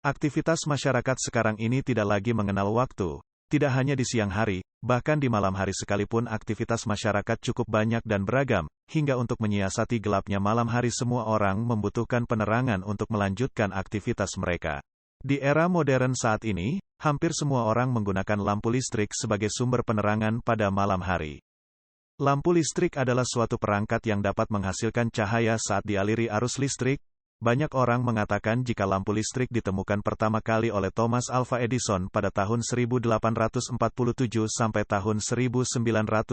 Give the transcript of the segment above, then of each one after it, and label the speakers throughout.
Speaker 1: Aktivitas masyarakat sekarang ini tidak lagi mengenal waktu. Tidak hanya di siang hari, bahkan di malam hari sekalipun aktivitas masyarakat cukup banyak dan beragam, hingga untuk menyiasati gelapnya malam hari semua orang membutuhkan penerangan untuk melanjutkan aktivitas mereka. Di era modern saat ini, hampir semua orang menggunakan lampu listrik sebagai sumber penerangan pada malam hari. Lampu listrik adalah suatu perangkat yang dapat menghasilkan cahaya saat dialiri arus listrik. Banyak orang mengatakan jika lampu listrik ditemukan pertama kali oleh Thomas Alva Edison pada tahun 1847 sampai tahun 1931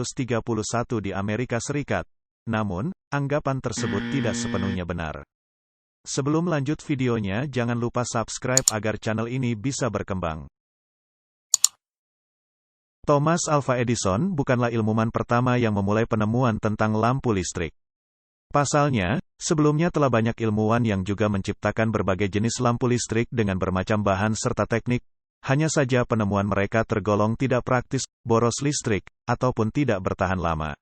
Speaker 1: di Amerika Serikat. Namun, anggapan tersebut tidak sepenuhnya benar. Sebelum lanjut videonya, jangan lupa subscribe agar channel ini bisa berkembang. Thomas Alva Edison bukanlah ilmuwan pertama yang memulai penemuan tentang lampu listrik. Pasalnya, sebelumnya telah banyak ilmuwan yang juga menciptakan berbagai jenis lampu listrik dengan bermacam bahan serta teknik, hanya saja penemuan mereka tergolong tidak praktis, boros listrik, ataupun tidak bertahan lama.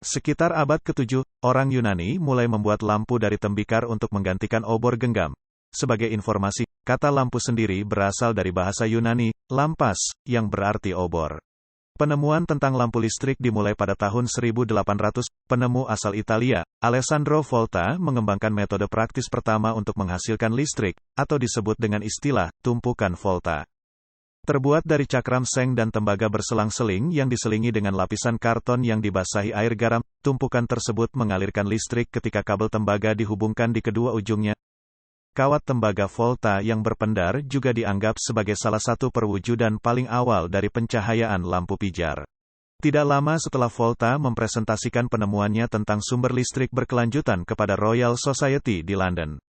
Speaker 1: Sekitar abad ke-7, orang Yunani mulai membuat lampu dari tembikar untuk menggantikan obor genggam. Sebagai informasi, kata lampu sendiri berasal dari bahasa Yunani, lampas, yang berarti obor. Penemuan tentang lampu listrik dimulai pada tahun 1800, penemu asal Italia, Alessandro Volta, mengembangkan metode praktis pertama untuk menghasilkan listrik, atau disebut dengan istilah, tumpukan Volta. Terbuat dari cakram seng dan tembaga berselang-seling yang diselingi dengan lapisan karton yang dibasahi air garam, tumpukan tersebut mengalirkan listrik ketika kabel tembaga dihubungkan di kedua ujungnya. Kawat tembaga Volta yang berpendar juga dianggap sebagai salah satu perwujudan paling awal dari pencahayaan lampu pijar. Tidak lama setelah Volta mempresentasikan penemuannya tentang sumber listrik berkelanjutan kepada Royal Society di London.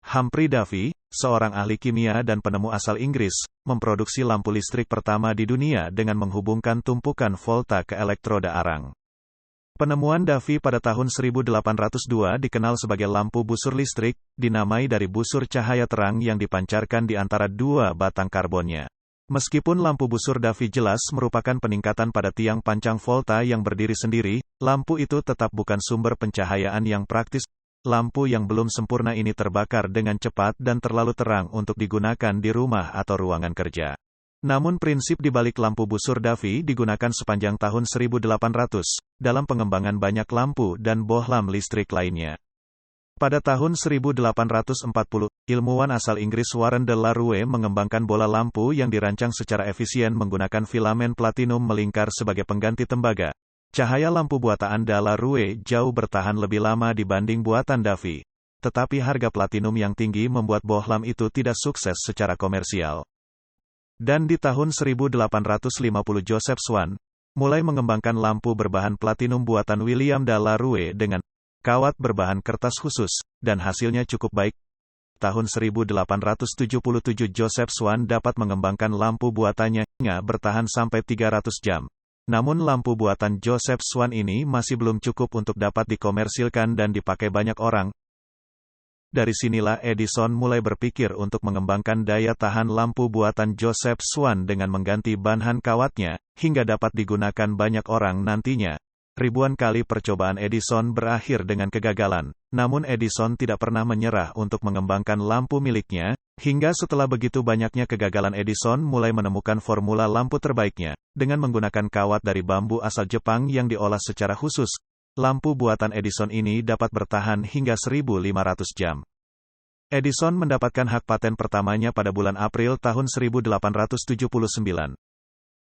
Speaker 1: Humphrey Davy, seorang ahli kimia dan penemu asal Inggris, memproduksi lampu listrik pertama di dunia dengan menghubungkan tumpukan Volta ke elektroda arang. Penemuan Davy pada tahun 1802 dikenal sebagai lampu busur listrik, dinamai dari busur cahaya terang yang dipancarkan di antara dua batang karbonnya. Meskipun lampu busur Davy jelas merupakan peningkatan pada tiang pancang Volta yang berdiri sendiri, lampu itu tetap bukan sumber pencahayaan yang praktis. Lampu yang belum sempurna ini terbakar dengan cepat dan terlalu terang untuk digunakan di rumah atau ruangan kerja. Namun prinsip di balik lampu busur Davy digunakan sepanjang tahun 1800, dalam pengembangan banyak lampu dan bohlam listrik lainnya. Pada tahun 1840, ilmuwan asal Inggris Warren de la Rue mengembangkan bola lampu yang dirancang secara efisien menggunakan filamen platinum melingkar sebagai pengganti tembaga. Cahaya lampu buatan de la Rue jauh bertahan lebih lama dibanding buatan Davy. Tetapi harga platinum yang tinggi membuat bohlam itu tidak sukses secara komersial. Dan di tahun 1850 Joseph Swan mulai mengembangkan lampu berbahan platinum buatan William de la Rue dengan kawat berbahan kertas khusus, dan hasilnya cukup baik. Tahun 1877 Joseph Swan dapat mengembangkan lampu buatannya hingga bertahan sampai 300 jam. Namun lampu buatan Joseph Swan ini masih belum cukup untuk dapat dikomersilkan dan dipakai banyak orang. Dari sinilah Edison mulai berpikir untuk mengembangkan daya tahan lampu buatan Joseph Swan dengan mengganti bahan kawatnya, hingga dapat digunakan banyak orang nantinya. Ribuan kali percobaan Edison berakhir dengan kegagalan, namun Edison tidak pernah menyerah untuk mengembangkan lampu miliknya, hingga setelah begitu banyaknya kegagalan Edison mulai menemukan formula lampu terbaiknya. Dengan menggunakan kawat dari bambu asal Jepang yang diolah secara khusus, lampu buatan Edison ini dapat bertahan hingga 1.500 jam. Edison mendapatkan hak paten pertamanya pada bulan April tahun 1879.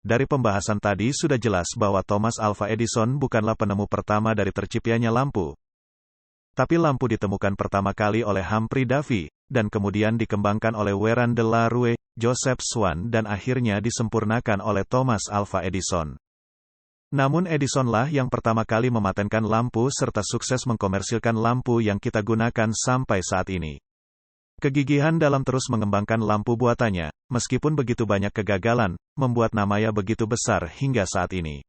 Speaker 1: Dari pembahasan tadi sudah jelas bahwa Thomas Alva Edison bukanlah penemu pertama dari terciptanya lampu. Tapi lampu ditemukan pertama kali oleh Humphrey Davy, dan kemudian dikembangkan oleh Warren de la Rue, Joseph Swan dan akhirnya disempurnakan oleh Thomas Alva Edison. Namun Edisonlah yang pertama kali mematenkan lampu serta sukses mengkomersilkan lampu yang kita gunakan sampai saat ini. Kegigihan dalam terus mengembangkan lampu buatannya, meskipun begitu banyak kegagalan, membuat namanya begitu besar hingga saat ini.